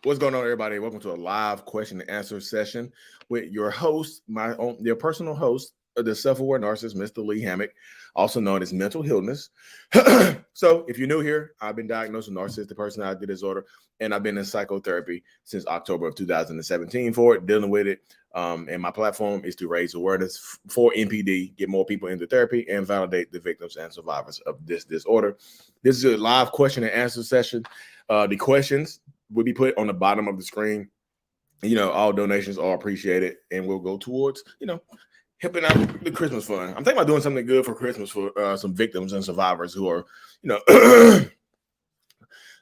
What's going on, everybody? Welcome to a live question and answer session with your host, your personal host of the self-aware narcissist, Mr. Lee Hammock, also known as Mental Illness. So, if you're new here, I've been diagnosed with narcissistic personality disorder, and I've been in psychotherapy since October of 2017 for it, dealing with it. And my platform is to raise awareness for NPD, get more people into therapy, and validate the victims and survivors of this disorder. This is a live question and answer session. The questions will be put on the bottom of the screen. All donations are appreciated, and we'll go towards, helping out the Christmas fund. I'm thinking about doing something good for Christmas for some victims and survivors who are,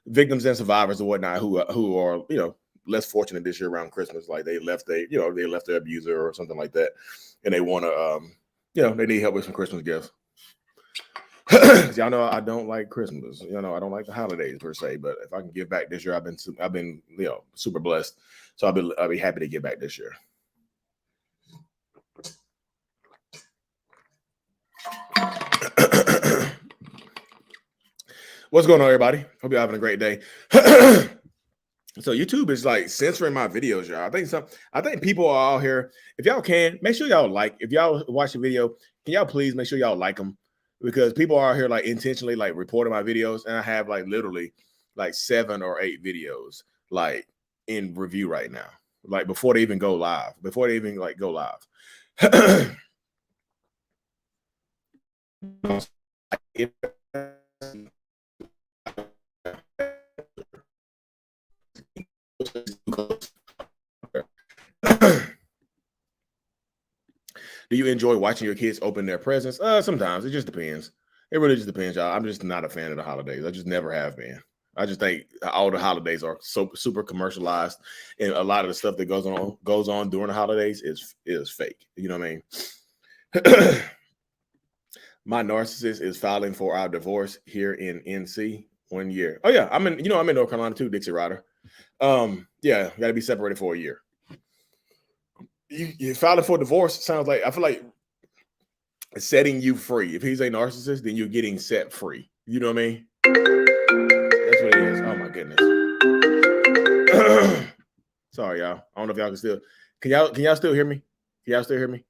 victims and survivors and whatnot who are, less fortunate this year around Christmas. Like they left their abuser or something like that, and they want to, they need help with some Christmas gifts. Y'all know I don't like Christmas. I don't like the holidays per se. But if I can give back this year, I've been super blessed. So I'll be happy to give back this year. What's going on, everybody? Hope you're having a great day. So YouTube is like censoring my videos, y'all. I think people are out here. If y'all can, make sure y'all like. If y'all watch the video, can y'all please make sure y'all like them? Because people are here like intentionally like reporting my videos, and I have like literally like 7 or 8 videos like in review right now, like before they even go live. Do you enjoy watching your kids open their presents? Sometimes. It just depends. It really just depends, y'all. I'm just not a fan of the holidays. I just never have been. I just think all the holidays are so super commercialized, and a lot of the stuff that goes on during the holidays is fake. You know what I mean? My narcissist is filing for our divorce here in NC 1 year. Oh yeah, I'm in North Carolina too, Dixie Rider. Yeah, got to be separated for a year. You filing for divorce sounds like, I feel like it's setting you free. If he's a narcissist, then you're getting set free. You know what I mean? That's what it is. Oh my goodness. Sorry, y'all. I don't know if y'all can y'all still hear me? Can y'all still hear me?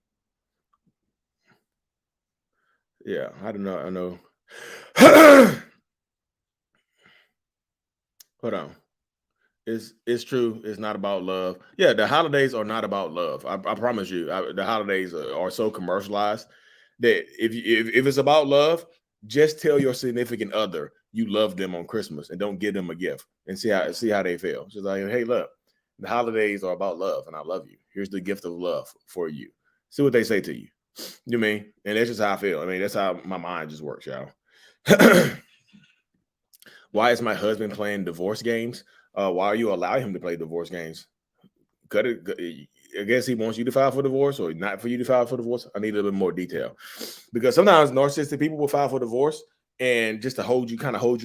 Yeah, I don't know. I know. Hold on. It's true. It's not about love. Yeah, the holidays are not about love. I promise you. The holidays are so commercialized that if it's about love, just tell your significant other you love them on Christmas and don't give them a gift and see how they feel. Just like, hey, look, the holidays are about love and I love you. Here's the gift of love for you. See what they say to you. You mean? And that's just how I feel. I mean, that's how my mind just works, y'all. Why is my husband playing divorce games? Why are you allowing him to play divorce games? I guess he wants you to file for divorce or not for you to file for divorce. I need a little bit more detail, because sometimes narcissistic people will file for divorce and just to hold you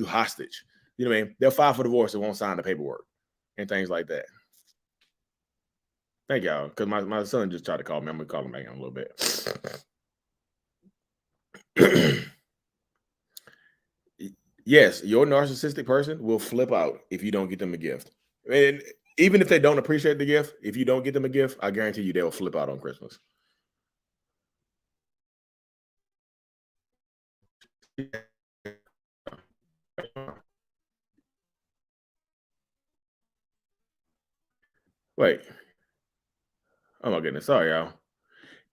hostage. You know what I mean? They'll file for divorce and won't sign the paperwork and things like that. Thank y'all, because my son just tried to call me. I'm gonna call him back in a little bit. Yes, your narcissistic person will flip out if you don't get them a gift. And even if they don't appreciate the gift, if you don't get them a gift, I guarantee you they'll flip out on Christmas. Wait. Oh my goodness. Sorry, y'all.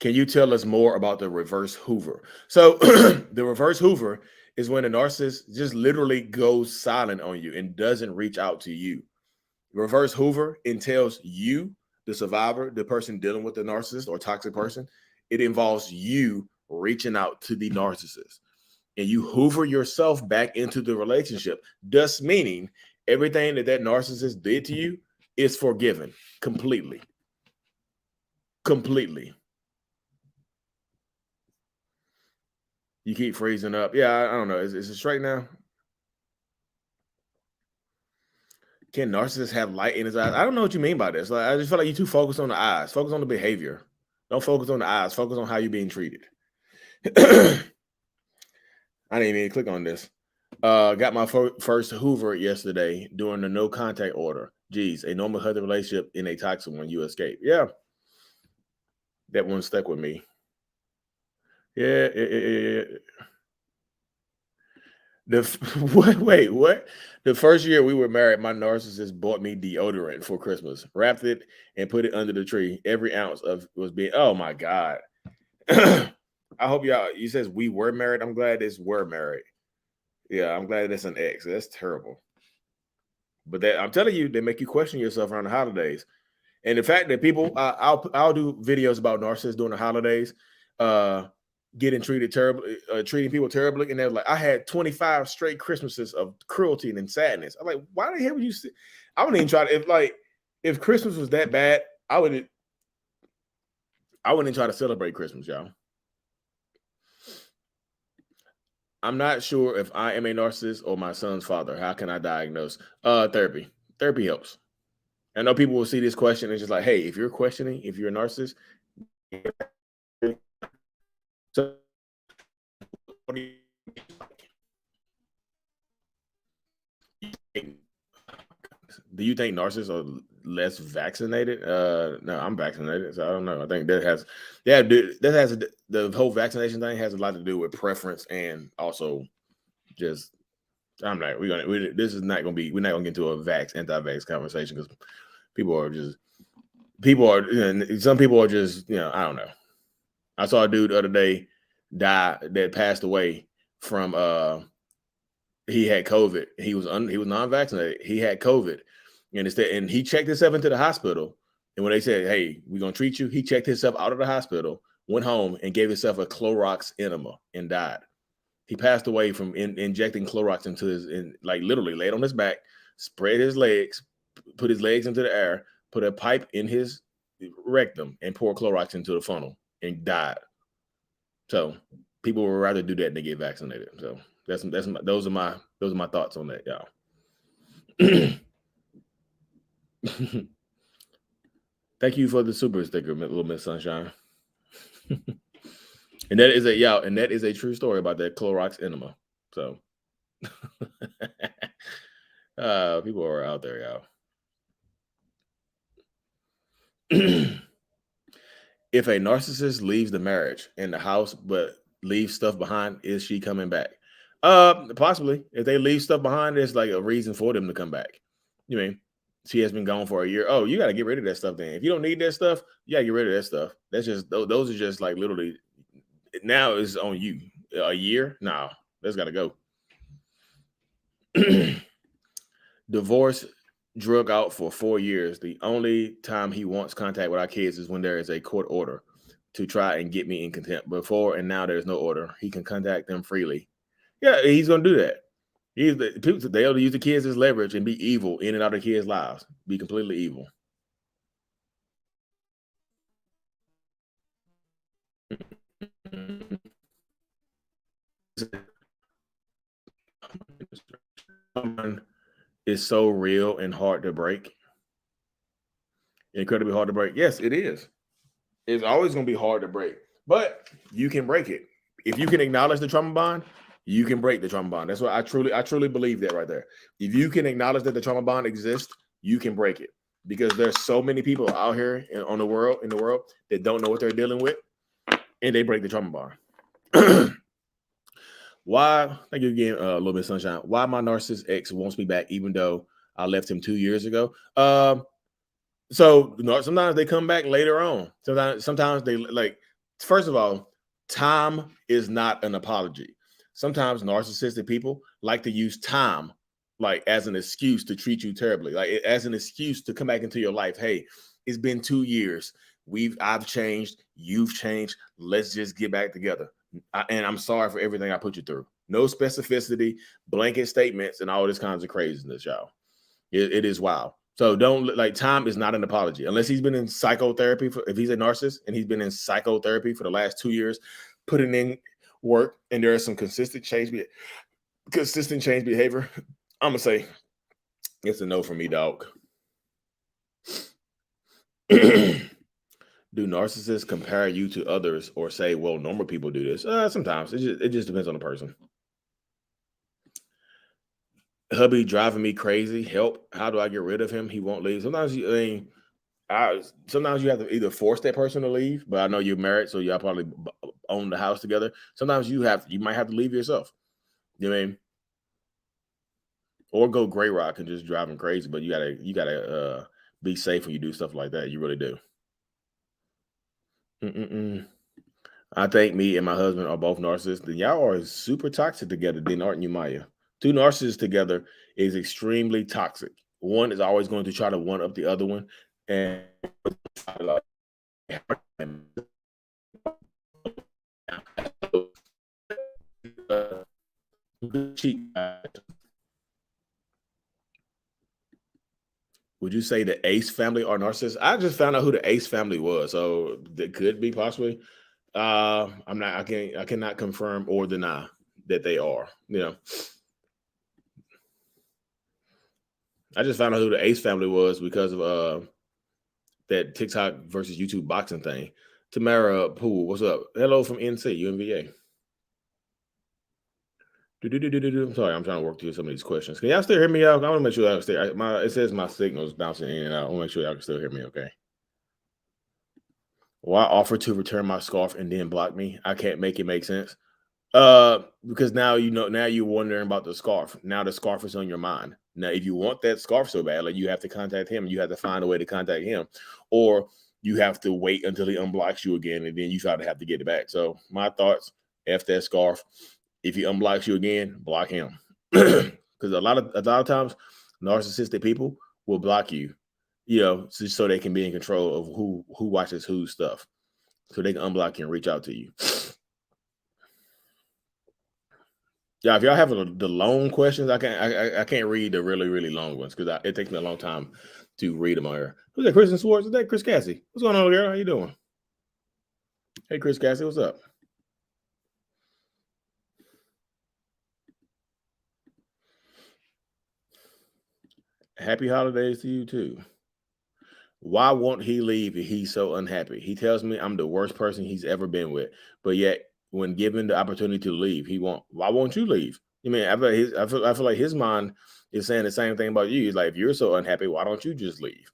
Can you tell us more about the reverse Hoover? So the reverse Hoover is when a narcissist just literally goes silent on you and doesn't reach out to you. Reverse Hoover entails you, the survivor, the person dealing with the narcissist or toxic person. It involves you reaching out to the narcissist, and you hoover yourself back into the relationship, thus meaning everything that narcissist did to you is forgiven completely. Completely. You keep freezing up. Yeah, I don't know. Is it straight now? Can narcissists have light in his eyes? I don't know what you mean by this. Like, I just feel like you're too focused on the eyes. Focus on the behavior. Don't focus on the eyes. Focus on how you're being treated. I didn't even click on this. Got my first Hoover yesterday during the no contact order. Geez, a normal healthy relationship in a toxic one you escape. Yeah, that one stuck with me. Yeah. Wait, what? The first year we were married, my narcissist bought me deodorant for Christmas, wrapped it, and put it under the tree. Every ounce of was being. Oh my god! I hope y'all. You says we were married. I'm glad this were married. Yeah, I'm glad that's an ex. That's terrible. But that I'm telling you, they make you question yourself around the holidays. And the fact that people, I'll do videos about narcissists during the holidays, uh, getting treated terribly, treating people terribly, and they're like, I had 25 straight Christmases of cruelty and sadness. I'm like, why the hell would you? I wouldn't even try to. If Christmas was that bad, I wouldn't even try to celebrate Christmas, y'all. I'm not sure if I am a narcissist or my son's father. How can I diagnose? Therapy. Therapy helps. I know people will see this question and it's just like, hey, if you're questioning, if you're a narcissist, so what do you think narcissists are less vaccinated? No, I'm vaccinated, so I don't know. I think the whole vaccination thing has a lot to do with preference and also just I'm like this is not gonna be we're not gonna get into a anti-vax conversation because some people are just I don't know. I saw a dude the other day that passed away from he had COVID. He was non-vaccinated. He had COVID, and he checked himself into the hospital. And when they said, "Hey, we're gonna treat you," he checked himself out of the hospital, went home, and gave himself a Clorox enema and died. He passed away from injecting Clorox into literally laid on his back, spread his legs, put his legs into the air, put a pipe in his rectum, and pour Clorox into the funnel, and died. So people would rather do that than get vaccinated. So those are my thoughts on that, y'all. Thank you for the super sticker, Little Miss Sunshine. And that is a true story about that Clorox enema. So people are out there, y'all. If a narcissist leaves the marriage in the house but leaves stuff behind, is she coming back? Possibly. If they leave stuff behind, there's like a reason for them to come back. You mean she has been gone for a year? Oh, you got to get rid of that stuff. Then, if you don't need that stuff, you got to get rid of that stuff. That's just those are just like literally. Now is on you. A year? No, that's got to go. Divorce, drug out for 4 years. The only time he wants contact with our kids is when there is a court order to try and get me in contempt. Before and now there's no order. He can contact them freely. Yeah, he's gonna do that. They'll use the kids as leverage and be evil in and out of kids' lives. Be completely evil. Is so real and hard to break. Incredibly hard to break. Yes, it is. It's always going to be hard to break, but you can break it. If you can acknowledge the trauma bond, you can break the trauma bond. That's what I truly believe that right there. If you can acknowledge that the trauma bond exists, you can break it, because there's so many people out here in the world that don't know what they're dealing with, and they break the trauma bond. Why? Thank you again, a little bit of sunshine. Why my narcissist ex wants me back, even though I left him 2 years ago? So sometimes they come back later on. Sometimes they first of all, time is not an apology. Sometimes narcissistic people like to use time as an excuse to treat you terribly, as an excuse to come back into your life. Hey, it's been 2 years. I've changed. You've changed. Let's just get back together. And I'm sorry for everything I put you through. No specificity, blanket statements, and all this kinds of craziness, y'all. It is wild. So time is not an apology unless he's been in psychotherapy. If he's a narcissist and he's been in psychotherapy for the last 2 years, putting in work, and there is some consistent change behavior, I'm gonna say it's a no for me, dog. Do narcissists compare you to others or say, well, normal people do this? Sometimes it just depends on the person. Hubby driving me crazy. Help. How do I get rid of him? He won't leave. Sometimes sometimes you have to either force that person to leave, but I know you're married, so y'all probably own the house together. Sometimes you might have to leave yourself. You know what I mean? Or go gray rock and just drive him crazy. But you gotta be safe when you do stuff like that. You really do. Mm-mm-mm. I think me and my husband are both narcissists. Then y'all are super toxic together, then aren't you, Maya? Two narcissists together is extremely toxic. One is always going to try to one up the other one, and would you say the Ace family are narcissists? I just found out who the Ace family was, so that could be possibly. I'm not. I cannot confirm or deny that they are. You know, I just found out who the Ace family was because of that TikTok versus YouTube boxing thing. Tamara Poole, what's up? Hello from NC, UMVA. I'm sorry, I'm trying to work through some of these questions. Can y'all still hear me out? I want to make sure y'all stay. It says my signal's bouncing in and out. I want to make sure y'all can still hear me okay. Why offer to return my scarf and then block me? I can't make it make sense. Because now now you're wondering about the scarf. Now the scarf is on your mind. Now, if you want that scarf so badly, you have to contact him. You have to find a way to contact him, or you have to wait until he unblocks you again, and then you try to have to get it back. So my thoughts: F that scarf. If he unblocks you again, block him. Because a lot of times, narcissistic people will block you, just so they can be in control of who watches whose stuff, so they can unblock you and reach out to you. Yeah, if y'all have the long questions, I can't read the really really long ones because it takes me a long time to read them on here. Who's that? Kristen Swartz? Is that Chris Cassie? What's going on, girl? How you doing? Hey, Chris Cassie, what's up? Happy holidays to you too. Why won't he leave if he's so unhappy? He tells me I'm the worst person he's ever been with, but yet when given the opportunity to leave, he won't. Why won't you leave? I mean, I feel like his mind is saying the same thing about you. He's like, if you're so unhappy, why don't you just leave?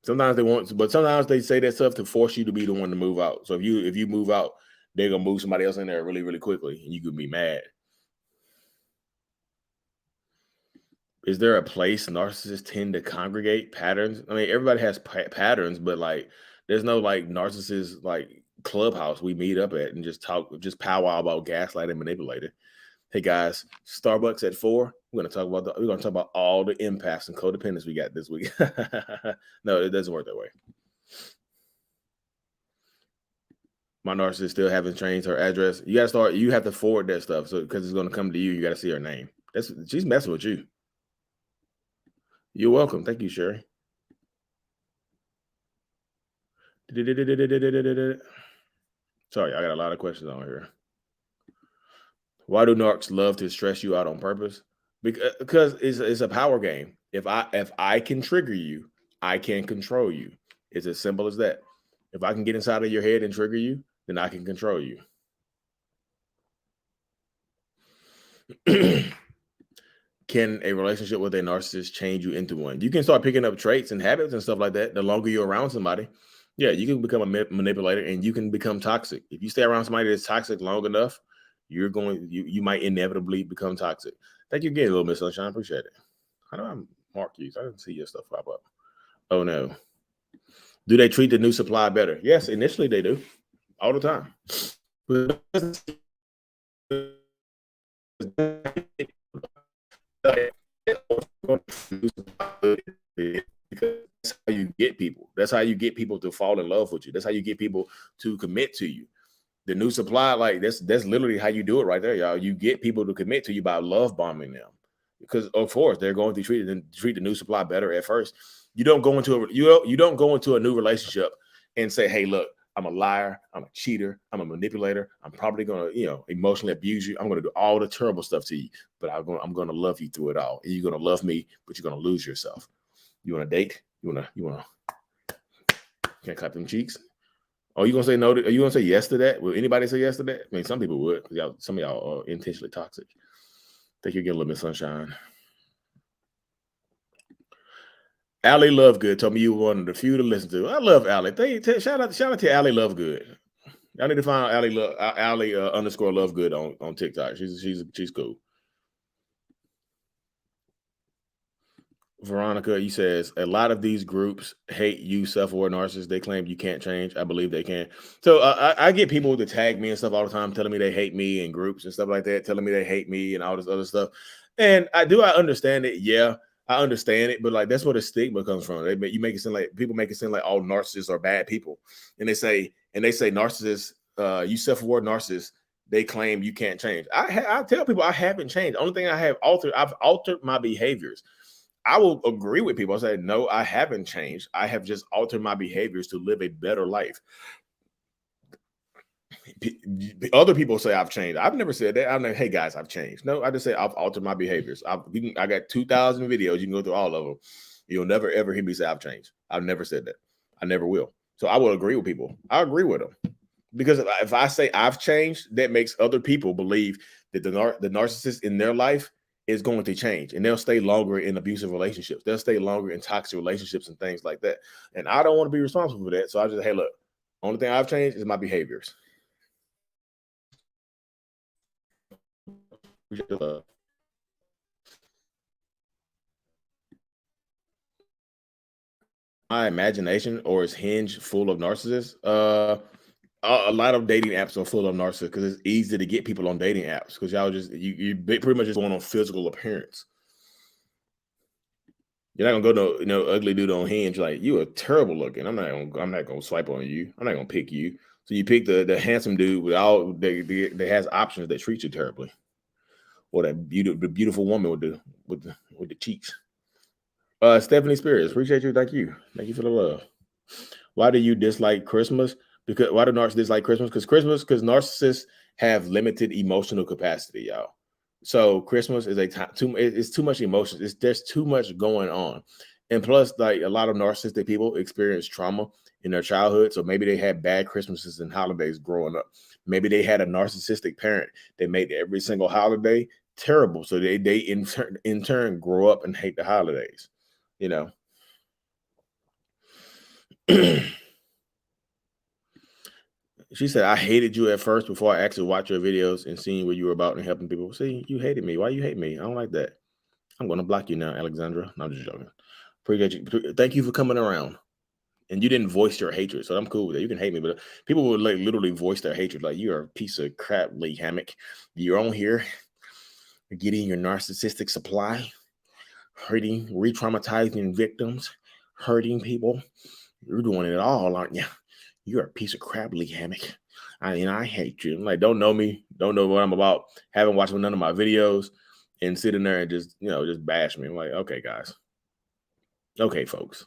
Sometimes they want, but sometimes they say that stuff to force you to be the one to move out. So if you move out, they're gonna move somebody else in there really really quickly, and you could be mad. Is there a place narcissists tend to congregate patterns? I mean, everybody has patterns, but like, there's no like narcissist like clubhouse we meet up at and just powwow about gaslight and manipulating. Hey guys, Starbucks at 4. We're gonna talk about all the impacts and codependence we got this week. No, it doesn't work that way. My narcissist still haven't changed her address. You have to forward that stuff. So because it's gonna come to you, you gotta see her name. She's messing with you. You're welcome. Thank you, Sherry. Sorry, I got a lot of questions on here. Why do narcs love to stress you out on purpose? Because it's a power game. If I can trigger you, I can control you. It's as simple as that. If I can get inside of your head and trigger you, then I can control you. Can a relationship with a narcissist change you into one? You can start picking up traits and habits and stuff like that. The longer you're around somebody, yeah, you can become a manipulator and you can become toxic. If you stay around somebody that's toxic long enough, you might inevitably become toxic. Thank you again, little Miss Sunshine. Appreciate it. How do I mark you? I didn't see your stuff pop up. Oh no. Do they treat the new supply better? Yes, initially they do, all the time. But that's how you get people. That's how you get people to fall in love with you. That's how you get people to commit to you. The new supply, like that's literally how you do it right there, y'all. You get people to commit to you by love bombing them, because of course they're going to treat the new supply better at first. You don't go into you don't go into a new relationship and say, "Hey, look, I'm a liar, I'm a cheater, I'm a manipulator. I'm probably gonna, emotionally abuse you. I'm gonna do all the terrible stuff to you, but I'm gonna love you through it all. And you're gonna love me, but you're gonna lose yourself. You want to date? You wanna? Can't clap them cheeks. Oh, you gonna say no? Are you gonna say yes to that? Will anybody say yes to that? I mean, some people would. Some of y'all are intentionally toxic. Think you get a little bit of sunshine. Allie Lovegood told me you were one of the few to listen to. I love Allie. Shout out to Allie Lovegood. I need to find Allie underscore Lovegood on TikTok. She's cool. Veronica, you says a lot of these groups hate you, self-aware narcissists. They claim you can't change. I believe they can. So I get people to tag me and stuff all the time, telling me they hate me in groups and stuff like that, telling me they hate me and all this other stuff. And I understand it. Yeah, I understand it, but like that's where the stigma comes from. You make it seem like people make it seem like all narcissists are bad people, and they say narcissists, you self-aware narcissists. They claim you can't change. I tell people I haven't changed. The only thing I've altered my behaviors. I will agree with people. I say, no, I haven't changed. I have just altered my behaviors to live a better life. Other people say I've changed. I've never said that. I'm like, hey guys, I've changed. No, I just say I've altered my behaviors. I got 2,000 videos. You can go through all of them. You'll never ever hear me say I've changed. I've never said that. I never will. So I will agree with people. I agree with them because if I say I've changed, that makes other people believe that the narcissist in their life is going to change, and they'll stay longer in abusive relationships. They'll stay longer in toxic relationships and things like that. And I don't want to be responsible for that. So I just, hey, look, only thing I've changed is my behaviors. My imagination or is Hinge full of narcissists? A lot of dating apps are full of narcissists because it's easy to get people on dating apps because y'all just you pretty much just going on physical appearance. You're not gonna go to ugly dude on Hinge like you are terrible looking. I'm not gonna swipe on you. I'm not gonna pick you. So you pick the handsome dude with all that has options that treat you terribly, or the beautiful woman with the cheeks. Stephanie Spears, appreciate you. Thank you for the love. Why do you dislike Christmas? Why do narcissists dislike Christmas? Because narcissists have limited emotional capacity, y'all. So Christmas is it's too much emotions. There's too much going on. And plus, like a lot of narcissistic people experience trauma in their childhood. So maybe they had bad Christmases and holidays growing up. Maybe they had a narcissistic parent that made every single holiday terrible. So they in turn grow up and hate the holidays, you know. She said, I hated you at first before I actually watched your videos and seeing what you were about and helping people. See, you hated me. Why you hate me? I don't like that. I'm going to block you now, Alexandra. No, I'm just joking. Appreciate you. Thank you for coming around. And you didn't voice your hatred, so I'm cool with it. You can hate me, but people would like literally voice their hatred. Like, you're a piece of crap, LEE HAMMOCK. You're on here getting your narcissistic supply, hurting, re-traumatizing victims, hurting people. You're doing it all, aren't you? You're a piece of crap, LEE HAMMOCK. I hate you. I'm like, don't know me, don't know what I'm about, haven't watched none of my videos, and sitting there and just bash me. I'm like, okay, guys. Okay, folks.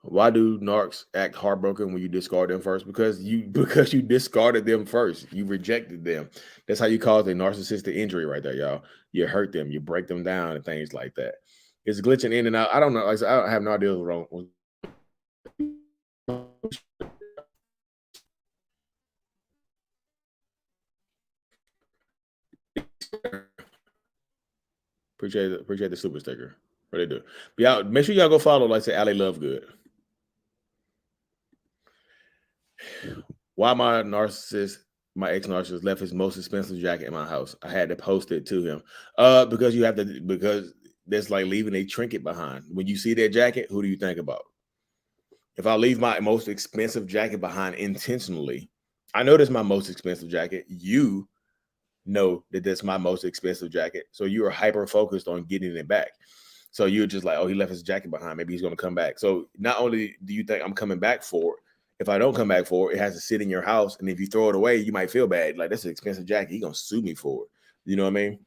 Why do narcs act heartbroken when you discard them first? Because you discarded them first. You rejected them. That's how you cause a narcissistic injury right there, y'all. You hurt them, you break them down and things like that. It's glitching in and out. I don't know. Like I have no idea what's wrong. Appreciate the super sticker. What they do. But y'all, make sure y'all go follow, like say, Allie Lovegood. Why my ex-narcissist left his most expensive jacket in my house. I had to post it to him. Because that's like leaving a trinket behind. When you see that jacket, who do you think about? If I leave my most expensive jacket behind intentionally, I know that's my most expensive jacket. You know that that's my most expensive jacket. So you are hyper focused on getting it back. So you're just like, oh, he left his jacket behind. Maybe he's going to come back. So not only do you think I'm coming back for it, if I don't come back for it, it has to sit in your house. And if you throw it away, you might feel bad. Like, that's an expensive jacket. He's going to sue me for it. You know what I mean?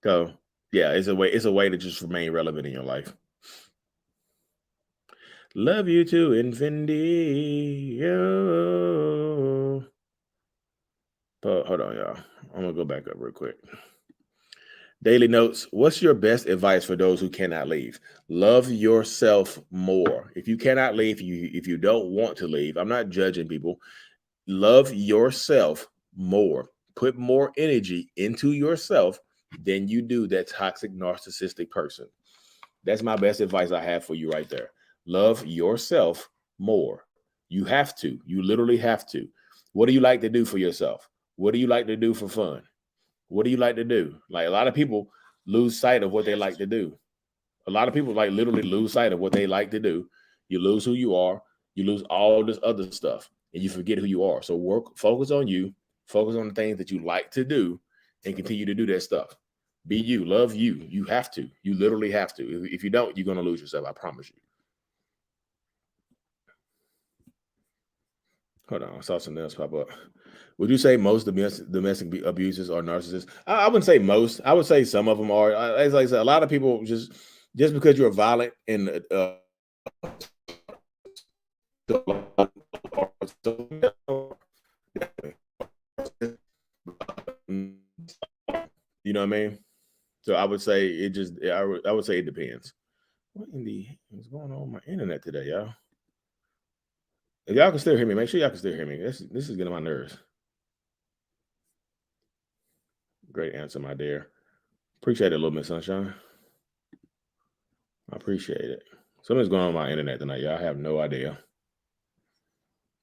So yeah, it's a way to just remain relevant in your life. Love you to infinity. But hold on, y'all. I'm going to go back up real quick. Daily notes. What's your best advice for those who cannot leave? Love yourself more. If you cannot leave, if you don't want to leave, I'm not judging people. love yourself more. Put more energy into yourself than you do that toxic narcissistic person. That's my best advice I have for you right there. Love yourself more. You have to. You literally have to. What do you like to do for yourself? What do you like to do for fun? What do you like to do? Like a lot of people lose sight of what they like to do. A lot of people like literally lose sight of what they like to do. You lose who you are. You lose all this other stuff, and you forget who you are. So focus on you. Focus on the things that you like to do, and continue to do that stuff. Be you. Love you. You have to. You literally have to. If you don't, you're gonna lose yourself. I promise you. Hold on, I saw something else pop up. Would you say most domestic abusers are narcissists? I wouldn't say most. I would say some of them are. As like I said, a lot of people just because you're violent and you know what I mean. So I would say it just. I would say it depends. What in the what's going on with my internet today, y'all? If y'all can still hear me, make sure y'all can still hear me. This is getting on my nerves. Great answer, my dear. Appreciate it, little Miss Sunshine. I appreciate it. Something's going on with my internet tonight, y'all. I have no idea.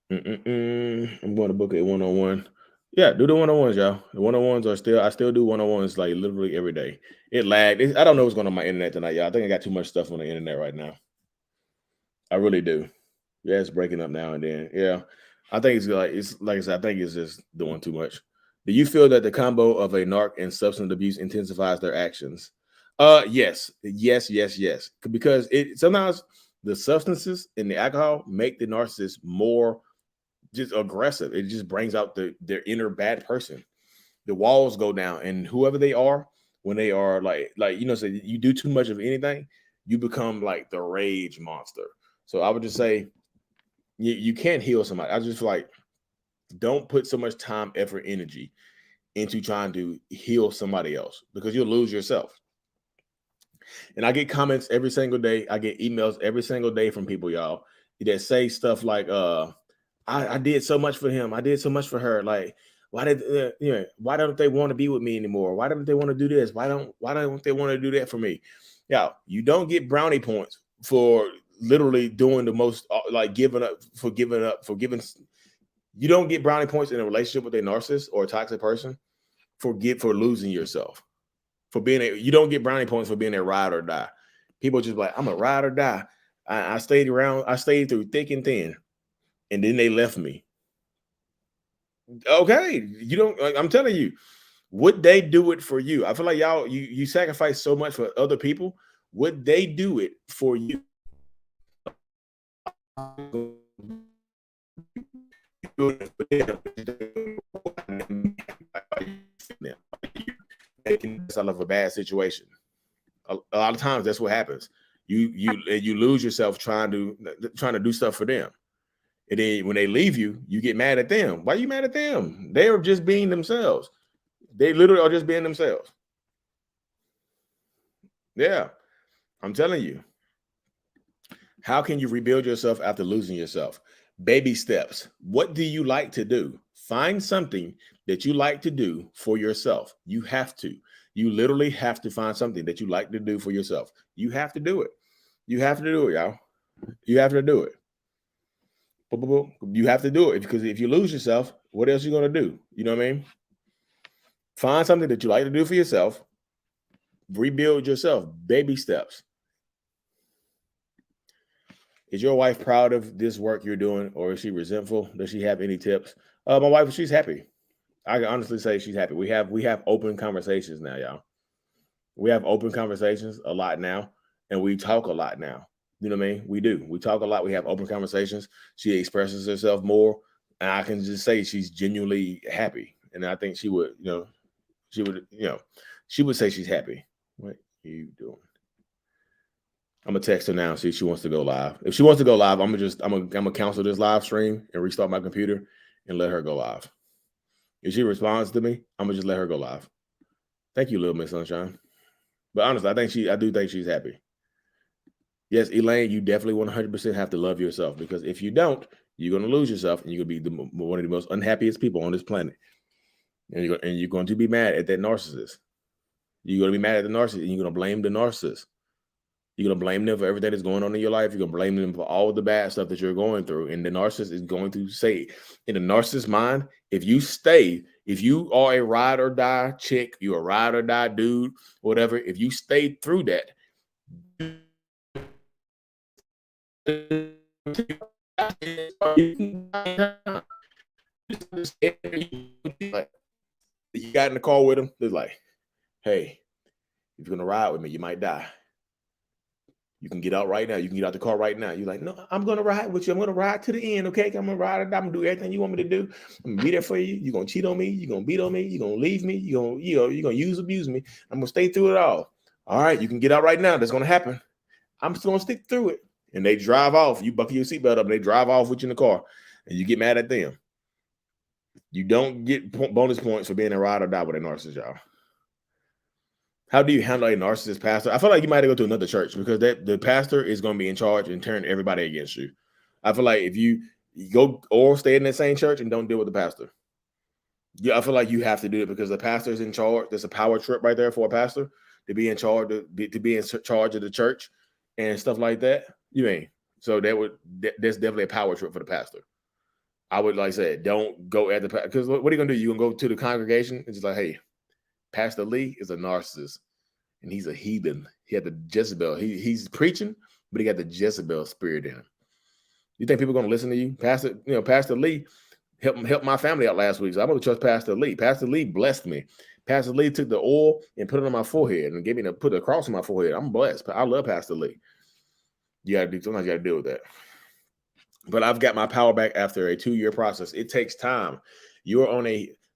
I'm going to book a one-on-one. Yeah, do the one-on-ones, y'all. The one-on-ones are still. I still do one-on-ones like literally every day. It lagged. I don't know what's going on with my internet tonight, y'all. I think I got too much stuff on the internet right now. I really do. Yeah, it's breaking up now and then. Yeah, I think it's like I said. I think it's just doing too much. Do you feel that the combo of a narc and substance abuse intensifies their actions? Yes. Because it sometimes the substances and the alcohol make the narcissist more just aggressive. It just brings out their inner bad person. The walls go down, and whoever they are, when they are so you do too much of anything, you become like the rage monster. So I would just say you can't heal somebody. I just feel like don't put so much time, effort, energy into trying to heal somebody else because you'll lose yourself. And I get comments every single day. I get emails every single day from people, y'all, that say stuff like, I did so much for him. I did so much for her. Like, why don't they want to be with me anymore? Why don't they want to do this? Why don't they want to do that for me? Yeah, you don't get brownie points for literally doing the most, like giving up. You don't get brownie points in a relationship with a narcissist or a toxic person for losing yourself. You don't get brownie points for being a ride or die. People just like, I'm a ride or die. I stayed around. I stayed through thick and thin, and then they left me. Okay, you don't. Like, I'm telling you, would they do it for you? I feel like y'all, you sacrifice so much for other people. Would they do it for you? Making this out of a bad situation. A lot of times that's what happens. You lose yourself trying to do stuff for them. And then when they leave you, you get mad at them. Why are you mad at them? They are just being themselves. They literally are just being themselves. Yeah, I'm telling you. How can you rebuild yourself after losing yourself? Baby steps. What do you like to do? Find something that you like to do for yourself. You have to. You literally have to find something that you like to do for yourself. You have to do it. You have to do it, y'all. You have to do it. You have to do it because if you lose yourself, what else are you going to do? You know what I mean? Find something that you like to do for yourself. Rebuild yourself. Baby steps. Is your wife proud of this work you're doing, or is she resentful? Does she have any tips? My wife, she's happy. I can honestly say she's happy. We have open conversations now, y'all. We have open conversations a lot now, and we talk a lot now. You know what I mean? We do. We talk a lot. We have open conversations. She expresses herself more, and I can just say she's genuinely happy. And I think she would say she's happy. What are you doing? I'm gonna text her now and see if she wants to go live. If she wants to go live, I'm gonna cancel this live stream and restart my computer and let her go live. If she responds to me, I'm gonna just let her go live. Thank you, little Miss Sunshine. But honestly, I do think she's happy. Yes, Elaine, you definitely 100% have to love yourself because if you don't, You're going to lose yourself, and you're going to be one of the most unhappiest people on this planet. And you're going to be mad at that narcissist. You're going to be mad at the narcissist, and you're going to blame the narcissist. You're going to blame them for everything that's going on in your life. You're going to blame them for all the bad stuff that you're going through. And the narcissist is going to say, in the narcissist's mind, if you are a ride or die chick, you're a ride or die dude, whatever, if you stay through that, you got in the car with them, they're like, hey, if you're going to ride with me, you might die. You can get out right now. You can get out the car right now. You're like, no, I'm going to ride with you. I'm going to ride to the end, okay? I'm going to ride. I'm going to do everything you want me to do. I'm going to be there for you. You're going to cheat on me. You're going to beat on me. You're going to leave me. You're going to abuse me. I'm going to stay through it all. All right, you can get out right now. That's going to happen. I'm still going to stick through it. And they drive off. You buckle your seatbelt up and they drive off with you in the car. And you get mad at them. You don't get bonus points for being a ride or die with a narcissist, y'all. How do you handle a narcissist pastor? I feel like you might have to go to another church because the pastor is going to be in charge and turn everybody against you. I feel like if you go or stay in that same church and don't deal with the pastor. Yeah, I feel like you have to do it because the pastor is in charge. There's a power trip right there for a pastor to be in charge of the church and stuff like that. You mean? So there's definitely a power trip for the pastor. I would, like I said, don't go at the pastor because what are you gonna do? You're gonna go to the congregation and just like, hey, Pastor Lee is a narcissist and he's a heathen. He had the Jezebel. He's preaching, but he got the Jezebel spirit in him. You think people are going to listen to you? Pastor Lee helped my family out last week. So I'm going to trust Pastor Lee. Pastor Lee blessed me. Pastor Lee took the oil and put it on my forehead and gave me put a cross on my forehead. I'm blessed. I love Pastor Lee. Sometimes you got to deal with that. But I've got my power back after a 2-year process. It takes time. You're on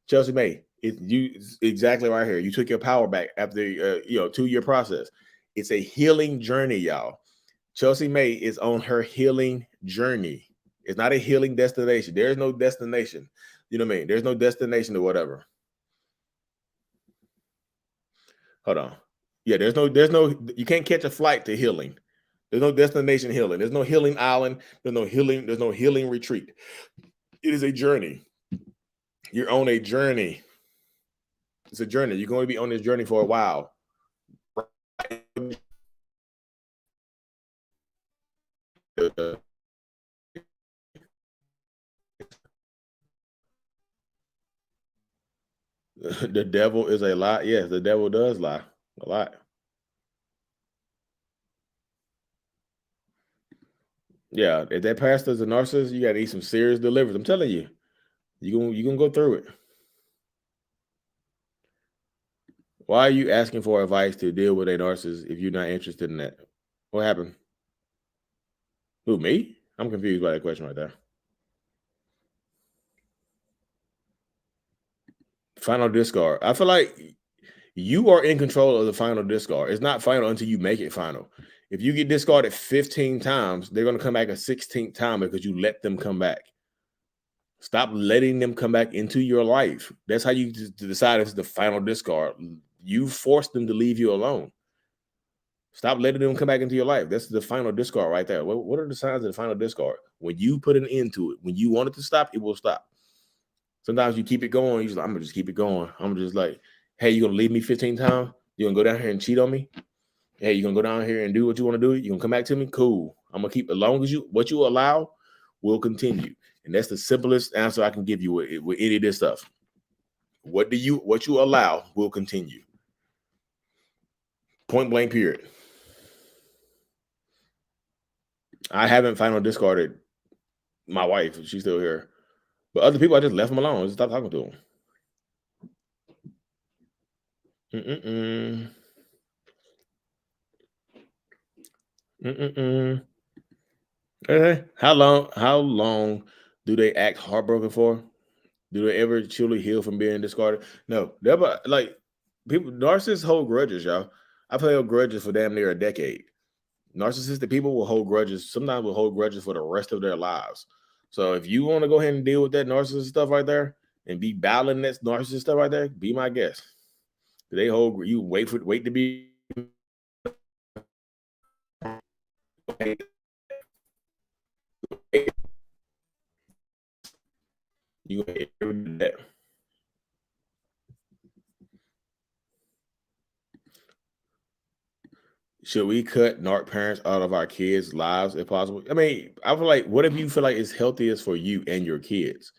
Chelsea May. Exactly right here. You took your power back after 2-year process. It's a healing journey, y'all. Chelsea May is on her healing journey. It's not a healing destination. There's no destination. You know what I mean? There's no destination or whatever. Hold on. Yeah, there's no, you can't catch a flight to healing. There's no destination healing. There's no healing island. There's no healing retreat. It is a journey. You're on a journey. It's a journey. You're going to be on this journey for a while. The devil is a lie. Yes, the devil does lie a lot. Yeah, if that pastor's a narcissist, you got to eat some serious deliverance. I'm telling you, you're gonna go through it. Why are you asking for advice to deal with a narcissist if you're not interested in that? What happened? Who, me? I'm confused by that question right there. Final discard. I feel like you are in control of the final discard. It's not final until you make it final. If you get discarded 15 times, they're going to come back a 16th time because you let them come back. Stop letting them come back into your life. That's how you decide if it's the final discard. You force them to leave you alone. Stop letting them come back into your life. That's the final discard right there. What are the signs of the final discard? When you put an end to it, when you want it to stop, it will stop. Sometimes you keep it going. You're just like, I'm going to just keep it going. I'm just like, hey, you're going to leave me 15 times? You're going to go down here and cheat on me? Hey, you're going to go down here and do what you want to do? You're going to come back to me? Cool. I'm going to keep, as long as what you allow will continue. And that's the simplest answer I can give you with any of this stuff. What you allow will continue. Point blank, period. I haven't final discarded my wife. She's still here. But other people, I just left them alone. I just stopped talking to them. How long do they act heartbroken for? Do they ever truly heal from being discarded? No. Never. Like, people, narcissists hold grudges, y'all. I've held grudges for damn near a decade. Narcissistic people will hold grudges. Sometimes will hold grudges for the rest of their lives. So if you want to go ahead and deal with that narcissist stuff right there and be battling that narcissist stuff right there, be my guest. They hold you. Wait to be. You gonna do that. Should we cut narc parents out of our kids' lives if possible? I mean, I feel like, what if you feel like it's healthiest for you and your kids?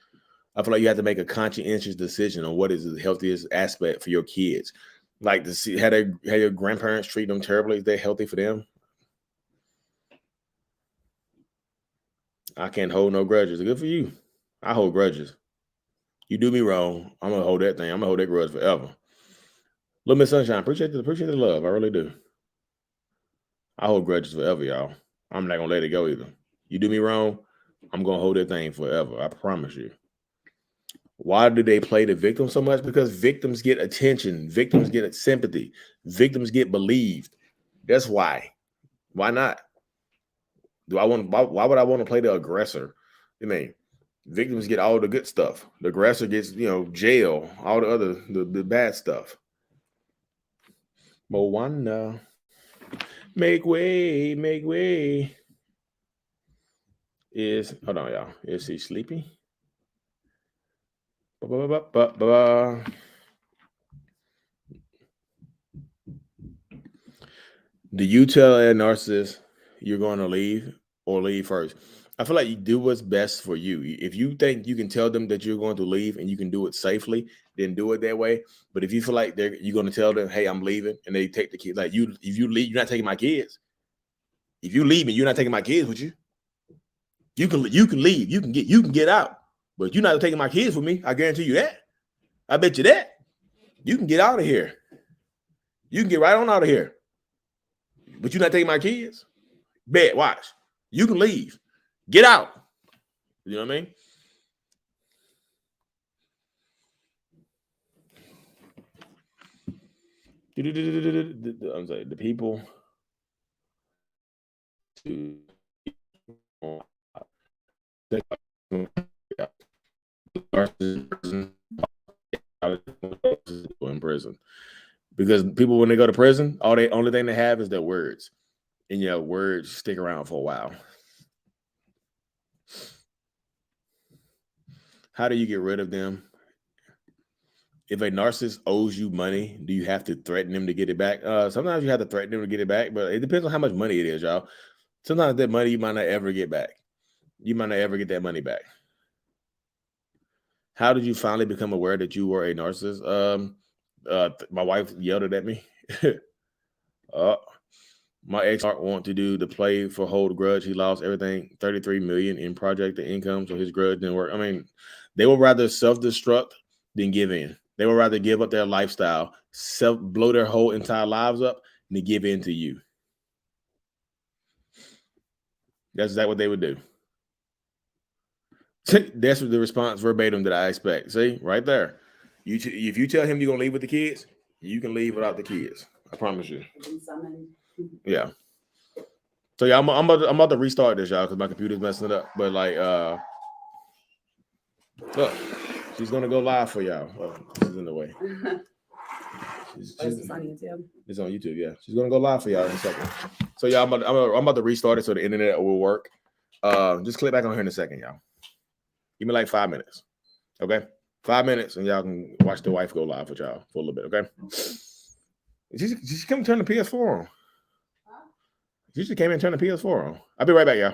I feel like you have to make a conscientious decision on what is the healthiest aspect for your kids. Like to see how your grandparents treat them terribly. Is that healthy for them? I can't hold no grudges. Good for you. I hold grudges. You do me wrong, I'm gonna hold that thing. I'm gonna hold that grudge forever. Little Miss Sunshine, appreciate the love. I really do. I hold grudges forever, y'all. I'm not gonna let it go either. You do me wrong, I'm gonna hold that thing forever. I promise you. Why do they play the victim so much? Because victims get attention, victims get sympathy, victims get believed. That's why. Why not? Why would I want to play the aggressor? I mean, victims get all the good stuff. The aggressor gets, jail, all the other the bad stuff. Moana. Make way, make way. Hold on, y'all. Is he sleepy? Do you tell a narcissist you're going to leave or leave first? I feel like you do what's best for you. If you think you can tell them that you're going to leave and you can do it safely, then do it that way. But if you feel like you're going to tell them, hey, I'm leaving, and they take the kids, like if you leave, you're not taking my kids. If you leave and you're not taking my kids with you, you can leave, you can get out, but you're not taking my kids with me. I guarantee you that. I bet you that. You can get out of here. You can get right on out of here. But you're not taking my kids? Bet, watch. You can leave. Get out. You know what I mean? I'm sorry, the people to in prison. Because people, when they go to prison, only thing they have is their words. And words stick around for a while. How do you get rid of them? If a narcissist owes you money, do you have to threaten them to get it back? Sometimes you have to threaten them to get it back, but it depends on how much money it is, y'all. Sometimes that money you might not ever get back. You might not ever get that money back. How did you finally become aware that you were a narcissist? My wife yelled it at me. My ex want to do the play for hold grudge. He lost everything, $33 million in projected income, so his grudge didn't work. I mean, they would rather self-destruct than give in. They would rather give up their lifestyle, blow their whole entire lives up, than give in to you. That's exactly what they would do. That's the response verbatim that I expect. See, right there. If you tell him you're gonna leave with the kids, you can leave without the kids. I promise you. Yeah. So yeah, I'm about to restart this, y'all, because my computer's messing it up. But like, look, she's gonna go live for y'all. Oh, this is in the way. It's on YouTube. It's on YouTube. Yeah, she's gonna go live for y'all in a second. So y'all, I'm about to restart it so the internet will work. Just click back on here in a second, y'all. Give me like 5 minutes. Okay, 5 minutes, and y'all can watch the wife go live with y'all for a little bit. Okay. She come turn the PS4 on. She just came in and turned the PS4 on. I'll be right back, y'all.